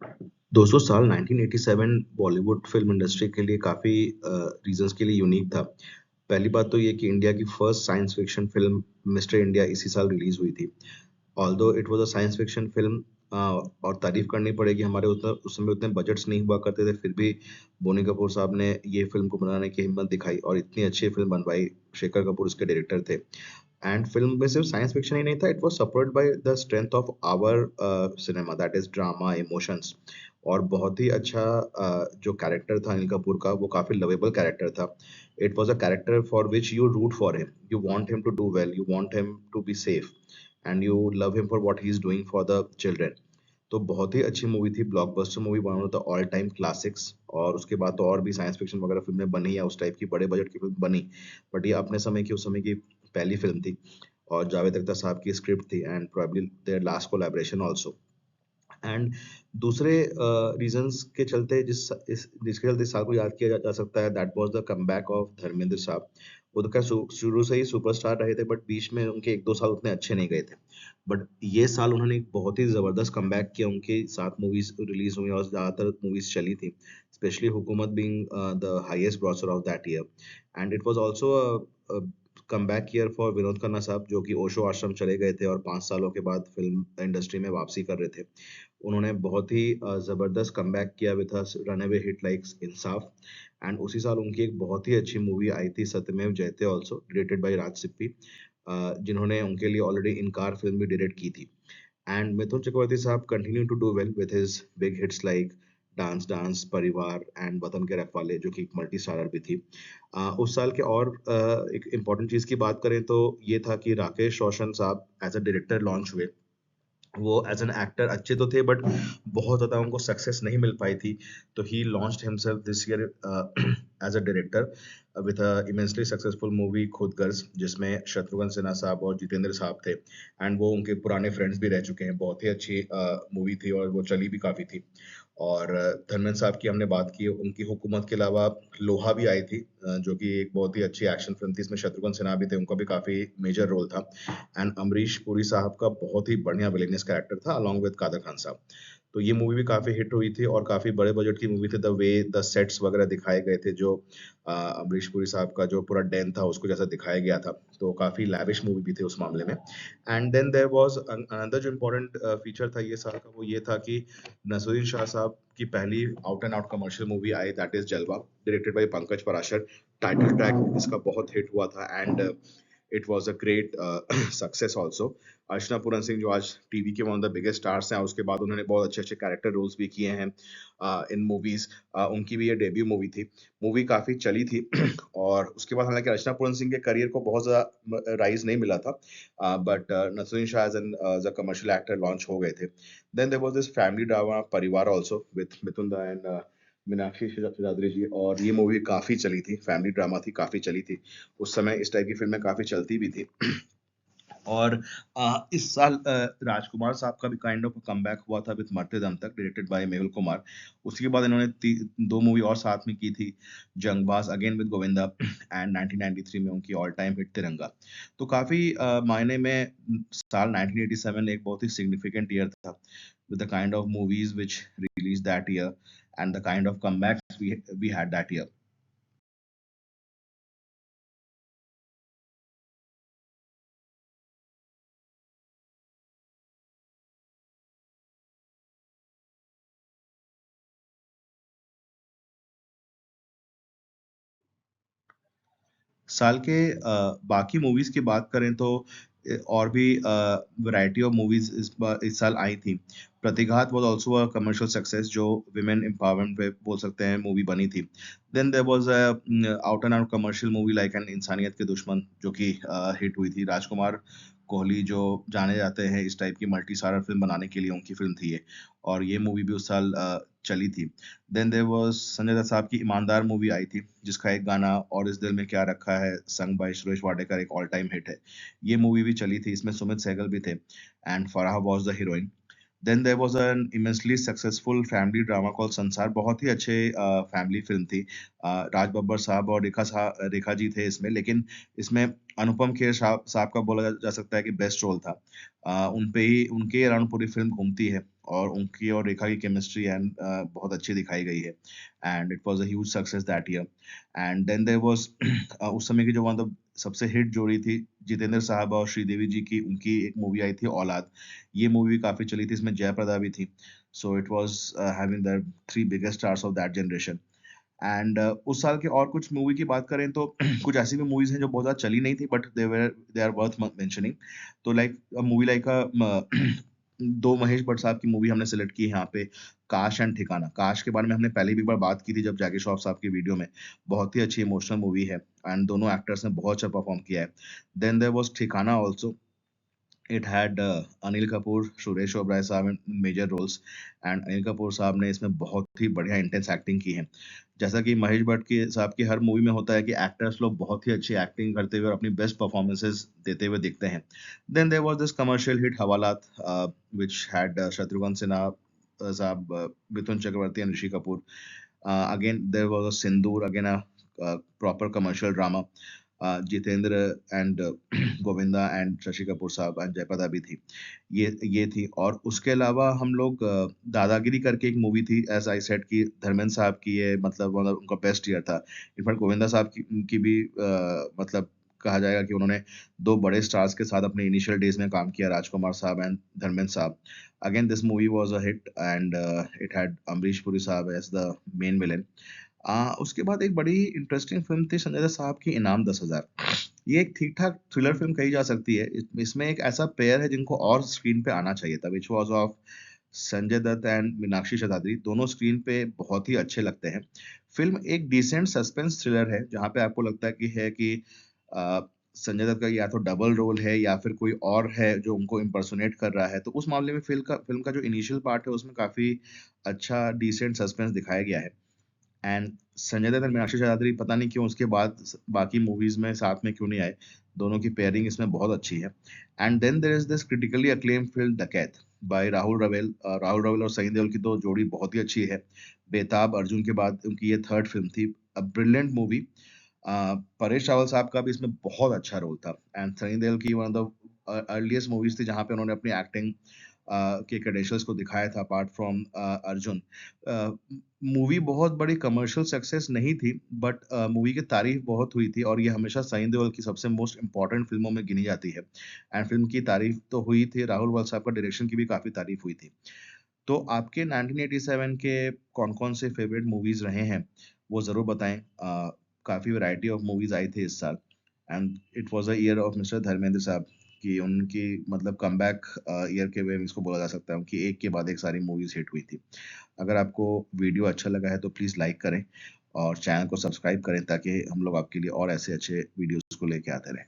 दोस्तों साल 1987 Bollywood film industry के लिए काफ़ी रीज़न्स के लिए यूनिक था। पहली बात तो ये कि इंडिया की first science fiction film mister India इसी साल रिलीज़ हुई थी। Although it was a science fiction film और तारीफ़ करनी पड़ेगी हमारे उस समय उतने बजट्स नहीं हुआ करते थे, फिर भी बोनी कपूर साहब ने ये फ़िल्म को बनाने की हिम्मत दिखाई और इतनी अच्छी फ़िल्म बनवाई। शेखर कपूर इसके डायरेक्टर थे। एंड फ़िल्म में सिर्फ़ साइंस फिक्शन ही नहीं था, it was supported by the strength of our cinema that is drama, emotions और बहुत ही अच्छा जो कैरेक्टर था अनिल कपूर का, वो काफ़ी लवेबल कैरेक्टर था। It was a character for which you root for him, you want him to do well, you want him to be safe and you love him for what he is doing for the children. तो बहुत ही अच्छी movie थी, blockbuster movie, one of the all time classics और उसके बाद तो और भी साइंस फिक्शन वगैरह फ़िल्में बनी या उस टाइप की बड़े बजट की फ़िल्म बनी। बट ये अपने समय की उस समय की पहली फ़िल्म थी और जावेद अख्तर साहब की स्क्रिप्ट थी and probably their last collaboration also. And दूसरे रीजंस के चलते जिसके चलते इस साल को याद किया जा सकता है that was the comeback of Dharmendra साहब। वो तो क्या शुरू से ही सुपरस्टार रहे थे बट बीच में उनके एक दो साल उतने अच्छे नहीं गए थे। बट ये साल उन्होंने एक बहुत ही जबरदस्त कमबैक किया, उनकी 7 मूवीज रिलीज हुई और ज्यादातर मूवीज चली थी, स्पेशली हुकूमत being the highest grocer of that year. And it was also comeback year for Vinod Khanna साहब, जो कि ओशो आश्रम चले गए थे और 5 सालों के बाद फिल्म इंडस्ट्री में वापसी कर रहे थे। उन्होंने बहुत ही ज़बरदस्त कमबैक किया with a runaway hit like Insaf. And उसी साल उनकी एक बहुत ही अच्छी मूवी आई थी सत्यमेव जयते आल्सो, डायरेक्टेड बाय राज सिप्पी, जिन्होंने उनके लिए ऑलरेडी इनकार फिल्म भी डायरेक्ट की थी। एंड मिथुन चक्रवर्ती साहब continue to do well with his big hits like dance dance, Parivaar and Watan Ke रखवाले, जो कि एक मल्टी स्टारर भी थी। उस साल के और एक इम्पोर्टेंट चीज़ की बात करें तो ये था कि राकेश रोशन साहब एज अ डायरेक्टर लॉन्च हुए। वो एज एन एक्टर अच्छे तो थे बट बहुत ज़्यादा उनको सक्सेस नहीं मिल पाई थी। तो he launched himself this year as a director with a immensely successful movie Khudgarz, जिसमें शत्रुघ्न सिन्हा साहब और जितेंद्र साहब थे एंड वो उनके पुराने फ्रेंड्स भी रह चुके हैं। बहुत ही अच्छी मूवी थी और वो चली भी काफ़ी थी। और धर्मेंद्र साहब की हमने बात की, उनकी हुकूमत के अलावा लोहा भी आई थी, जो कि एक बहुत ही अच्छी एक्शन फिल्म थी। इसमें शत्रुघ्न सिन्हा भी थे, उनका भी काफ़ी मेजर रोल था। एंड अमरीश पुरी साहब का बहुत ही बढ़िया विलेनियस कैरेक्टर था अलोंग विद कादर खान साहब। तो ये मूवी भी काफ़ी हिट हुई थी और काफ़ी बड़े बजट की मूवी थी। द वे द सेट्स वगैरह दिखाए गए थे, जो अमरीश पुरी साहब का जो पूरा डेन था उसको जैसा दिखाया गया था, तो काफ़ी लैविश मूवी भी थी उस मामले में। And then there was another जो इम्पोर्टेंट फीचर था ये साल का, वो ये था कि नसरुद्दीन शाह साहब की पहली out and out commercial movie आई, that is Jalwa, directed by Pankaj Parashar. Title track इसका बहुत हिट हुआ था and it was a great success also. Archana Puran Singh, जो आज टीवी के one of the biggest stars हैं, उसके बाद उन्होंने बहुत अच्छे अच्छे कैरेक्टर रोल्स भी किए हैं इन मूवीज। उनकी भी ये डेब्यू मूवी थी। मूवी काफी चली थी और उसके बाद हालांकि अर्चना पूरन सिंह के करियर को बहुत ज्यादा राइज नहीं मिला था, but Naseeruddin Shah as a commercial actor launch हो गए थे। Then there was this family drama Parivaar also with Mithun da and Meenakshi Sherawat जी, और ये मूवी काफी चली थी, फैमिली ड्रामा थी, काफी चली थी। उस समय इस टाइप की फ़िल्में काफ़ी चलती भी थी। और इस साल राजकुमार साहब का भी काइंड ऑफ कमबैक हुआ था विद मरते दम तक, डायरेक्टेड बाय मेहुल कुमार। उसके बाद इन्होंने 2 मूवी और साथ में की थी, जंगबाज अगेन विद गोविंदा एंड 1993 में उनकी ऑल टाइम हिट तिरंगा। तो काफ़ी मायने में साल 1987 एक बहुत ही सिग्निफिकेंट ईयर था with the kind of movies which released that year and the kind of comebacks we had that year. साल के बाकी मूवीज़ की बात करें तो और भी वैरायटी ऑफ मूवीज़ इस साल आई थी। Pratighaat was also a commercial success, जो विमेन एम्पावरमेंट पे बोल सकते हैं मूवी बनी थी। Then there was out and out commercial movie like an Insaniyat ke दुश्मन, जो कि हिट हुई थी। राजकुमार कोहली जो जाने जाते हैं इस टाइप की मल्टी स्टारर फ़िल्म बनाने के लिए, उनकी फ़िल्म थी ये, और ये मूवी भी उस साल चली थी। Then there was Sanjay Dutt साहब की ईमानदार मूवी आई थी, जिसका एक गाना और इस दिल में क्या रखा है, संग बाय सुरेश वाडेकर, एक ऑल टाइम हिट है। ये मूवी भी चली थी, इसमें सुमित सहगल भी थे and Farah was the heroine. Then there was an immensely successful family drama called Sansar, बहुत ही अच्छे फैमिली फ़िल्म थी। राज बब्बर साहब और रेखा जी थे इसमें, लेकिन इसमें अनुपम खेर साहब साहब का बोला जा जा सकता है कि बेस्ट रोल था। उन पे ही उनके अराउंड पूरी फ़िल्म घूमती है। और उनकी और रेखा की केमिस्ट्री एंड बहुत अच्छी दिखाई गई है and it was a huge success that year and then there was उस समय की जो मतलब सबसे हिट जोड़ी थी जितेंद्र साहब और श्रीदेवी जी की, उनकी एक मूवी आई थी औलाद। ये मूवी काफी चली थी, इसमें जयप्रदा भी थी। So it was having the three biggest stars of that generation and उस साल के और कुछ मूवी की बात करें तो कुछ ऐसी भी मूवीज हैं जो बहुत ज्यादा चली नहीं थी but they are worth mentioning. तो लाइक मूवी लाइक दो महेश भट्ट साहब की मूवी हमने सेलेक्ट की है यहाँ पे, काश एंड ठिकाना। काश के बारे में हमने पहले भी एक बार बात की थी जब जैकी श्रॉफ साहब की वीडियो में। बहुत ही अच्छी इमोशनल मूवी है एंड दोनों एक्टर्स ने बहुत अच्छा परफॉर्म किया है। Then there was Thikana also. It had Anil Kapoor, Suresh Oberoi साहब in major roles and Anil Kapoor साहब ने इसमें बहुत ही बढ़िया इंटेंस एक्टिंग की है। जैसा कि महेश भट्ट की साहब की हर मूवी में होता है कि एक्टर्स लोग बहुत ही अच्छी एक्टिंग करते हुए और अपनी बेस्ट परफॉर्मेंसेस देते हुए दिखते हैं। Then there was this commercial hit Hawalat which had Shatrughan Sinha साहब, Mithun Chakraborty and Rishi Kapoor. Again there was a Sindoor, again a proper commercial drama. Jitendra and Govinda and Shashi Kapoor साहब एंड जयप्रदा भी थी। ये थी और उसके अलावा हम लोग दादागिरी करके एक मूवी थी, एज आई सेड कि धर्मेंद्र साहब की ये मतलब उनका बेस्ट ईयर था। इनफैक्ट गोविंदा साहब की भी मतलब कहा जाएगा कि उन्होंने दो बड़े स्टार्स के साथ अपने इनिशियल डेज में काम किया, राजकुमार साहब एंड धर्मेंद्र साहब। Again this movie was a hit and it had Amrish Puri साहब एज द मेन विलेन। उसके बाद एक बड़ी इंटरेस्टिंग फिल्म थी संजय दत्त साहब की, इनाम 10,000। ये एक ठीक ठाक थ्रिलर फिल्म कही जा सकती है। इसमें एक ऐसा पेयर है जिनको और स्क्रीन पे आना चाहिए था, which was of Sanjay Dutt and Meenakshi Seshadri. दोनों स्क्रीन पे बहुत ही अच्छे लगते हैं। फिल्म एक डिसेंट सस्पेंस थ्रिलर है जहाँ पे आपको लगता है कि अ, संजय दत्त का या तो डबल रोल है या फिर कोई और है जो उनको इम्पर्सोनेट कर रहा है। तो उस मामले में फिल्म का जो इनिशियल पार्ट है उसमें काफी अच्छा डिसेंट सस्पेंस दिखाया गया है। एंड संजय दत्त और मीनाक्षी शास्त्री पता नहीं क्यों उसके बाद बाकी मूवीज में साथ में क्यों नहीं आए। दोनों की पेयरिंग इसमें बहुत अच्छी है। And then there is this critically acclaimed film Dacait by Rahul Rawail. Rahul Rawail और सनी देओल की तो जोड़ी बहुत ही अच्छी है। बेताब अर्जुन के बाद उनकी ये थर्ड फिल्म थी। A brilliant movie. Paresh Rawal साहब का भी इसमें बहुत अच्छा रोल था एंड सनी देओल की one of the earliest movies थी जहाँ पे उन्होंने अपनी एक्टिंग के क्रेडेंशियल्स को दिखाया था अपार्ट फ्रॉम अर्जुन। मूवी बहुत बड़ी कमर्शियल सक्सेस नहीं थी बट मूवी की तारीफ बहुत हुई थी और ये हमेशा सनी देओल की सबसे मोस्ट इम्पॉर्टेंट फिल्मों में गिनी जाती है। एंड फिल्म की तारीफ तो हुई थी, राहुल वल साहब का डायरेक्शन की भी काफी तारीफ हुई थी। तो आपके 1987 के कौन-कौन से फेवरेट मूवीज रहे हैं वो जरूर बताएं। काफी वैरायटी ऑफ मूवीज आई थी इस साल and it was a year of mister Dharmendra साहब की उनकी मतलब कमबैक ईयर के वे में इसको बोला जा सकता है। उनकी एक के बाद एक सारी मूवीज हिट हुई थी। अगर आपको वीडियो अच्छा लगा है तो प्लीज लाइक करें और चैनल को सब्सक्राइब करें ताकि हम लोग आपके लिए और ऐसे अच्छे वीडियोस को लेके आते रहें।